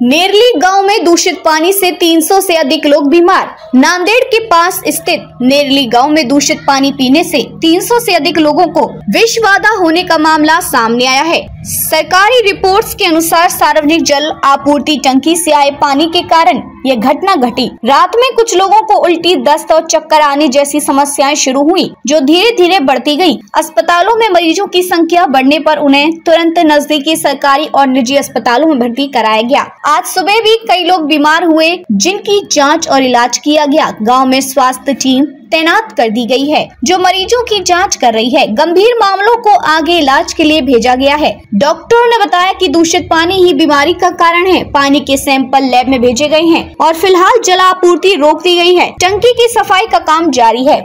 नेरली गांव में दूषित पानी से 300 से अधिक लोग बीमार। नांदेड़ के पास स्थित नेरली गांव में दूषित पानी पीने से 300 से अधिक लोगों को विष बाधा होने का मामला सामने आया है। सरकारी रिपोर्ट्स के अनुसार सार्वजनिक जल आपूर्ति टंकी से आए पानी के कारण यह घटना घटी। रात में कुछ लोगों को उल्टी, दस्त और चक्कर आने जैसी समस्याएं शुरू हुई, जो धीरे धीरे बढ़ती गई। अस्पतालों में मरीजों की संख्या बढ़ने पर उन्हें तुरंत नजदीकी सरकारी और निजी अस्पतालों में भर्ती कराया गया। आज सुबह भी कई लोग बीमार हुए, जिनकी जांच और इलाज किया गया। गांव में स्वास्थ्य टीम तैनात कर दी गई है, जो मरीजों की जांच कर रही है। गंभीर मामलों को आगे इलाज के लिए भेजा गया है। डॉक्टरों ने बताया कि दूषित पानी ही बीमारी का कारण है। पानी के सैंपल लैब में भेजे गए हैं और फिलहाल जलापूर्ति रोक दी गई है। टंकी की सफाई का काम जारी है।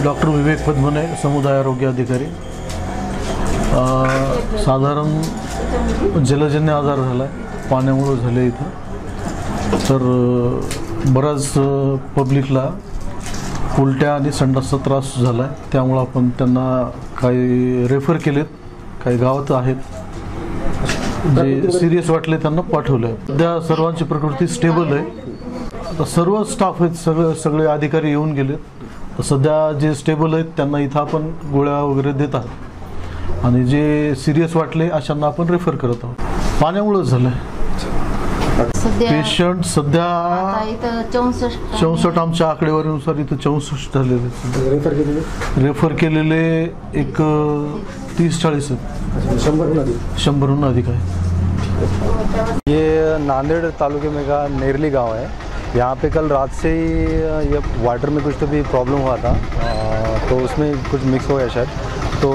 डॉक्टर विवेक पद्मने, समुदाय आरोग्य अधिकारी। साधारण जलजन्य आजार झालाय, पाण्यामुळे झाले इथं। तर बराच पब्लिकला उलट्या आणि संडासचा त्रास झालाय, त्यामुळे आपण त्यांना काही रेफर केलेत, काही गावात आहेत जे सिरियस वाटले त्यांना पाठवलंय। सध्या सर्वांची प्रकृती स्टेबल आहे। आता सर्व स्टाफ आहेत, सगळे अधिकारी येऊन गेलेत। सध्या जे स्टेबल आहेत त्यांना इथं आपण गोळ्या वगैरे देत आहोत आणि जे सिरियस वाटले अशांना आपण रेफर करत आहोत। पाण्यामुळे झालंय। पेशंट सध्या 64 आमच्या आकडेवारीनुसार इथं 64 झालेले। रेफर केलेले एक 30-40 आहेत। 100हून अधिक आहे। ये नांदेड़ तालुके में का नेरली गांव है। यहाँ पे कल रात से ही ये वाटर में कुछ तो भी प्रॉब्लम हुआ था, तो उसमें कुछ मिक्स हो गया शायद। तो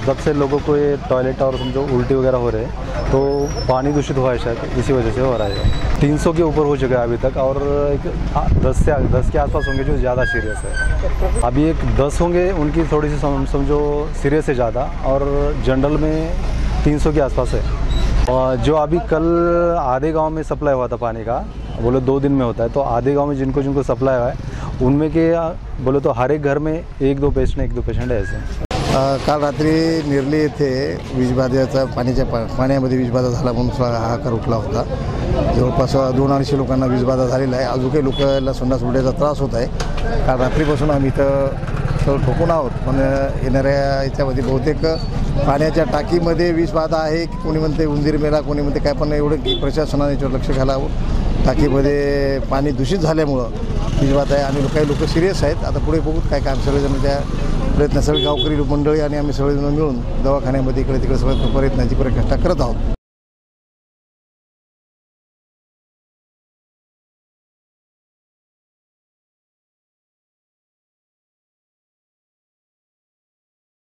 जब से लोगों को ये टॉयलेट और समझो उल्टी वगैरह हो रहे हैं, तो पानी दूषित हुआ है शायद, इसी वजह से हो रहा है। 300 के ऊपर हो चुका है अभी तक, और एक 10 के आसपास होंगे जो ज़्यादा सीरियस है। अभी एक 10 होंगे, उनकी थोड़ी सी समझो सीरियस है ज़्यादा, और जनरल में 300 के आसपास है। और जो अभी कल आधे गांव में सप्लाई हुआ था पानी का, बोले 2 दिन में होता है, तो आधे गांव में जिनको सप्लाई हुआ है उनमें के बोले तो हर एक घर में 1-2 पेशंट है ऐसे। काल रात्री नेरली येथे विषबाधेचा पाण्यामध्ये विषबाधा झाला म्हणून हाहाकार उठला होता। जवळपास 200-250 लोकांना विषबाधा झालेला आहे। अजून काही लोकांना संडास उलट्याचा त्रास होत आहे। काल रात्रीपासून आम्ही इथं ठोकून आहोत, पण येणाऱ्या याच्यामध्ये बहुतेक पाण्याच्या टाकीमध्ये विषबाधा आहे, कोणी म्हणते उंदीर मेला, कोणी म्हणते काय, पण एवढं की प्रशासनाने याच्यावर लक्ष घालावं। टाकीमध्ये पाणी दूषित झाल्यामुळं विषबाधा आहे आणि काही लोक सिरियस आहेत। आता पुढे बघूत काय काम, सगळेजण त्या प्रयत्न, सगळे गावकरी मंडळी आणि आम्ही सगळेजण मिळून दवाखान्यामध्ये इकडे तिकडे सगळ्या प्रयत्नाची प्रचेष्टा करत आहोत।